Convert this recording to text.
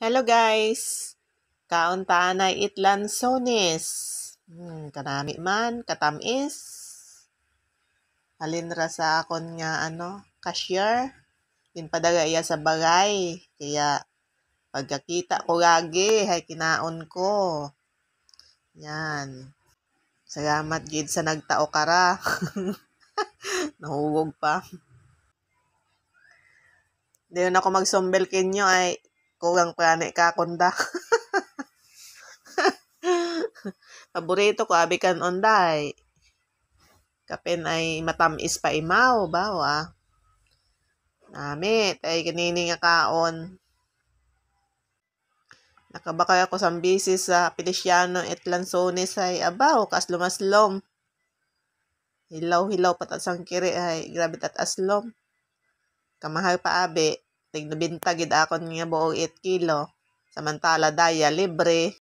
Hello guys! Kauntaan ay itlansones. Kanami man, katamis. Halinra sa akon nga cashier. Pinpadaga iya sa bagay. Kaya pagkakita ko lagi, hay kinaon ko. Yan. Salamat gid sa nagtao kara. Nahugog pa. Di na ako magsumbel kinyo ay kulang prane ka kunda. Paborito ko abikan onday. Kapen ay matamis pa imaw, bawa. Nami, tay kanini nga kaon. Nakabakay ako sa bisis sa Feliciano et Lanzones ay abaw, kaslumaslom. Hilaw-hilaw patat sang kiri ay grabe tat aslom. Kamahal pa abe, tig nabinta gid akon nga buong 8 kilo. Samantala daya libre.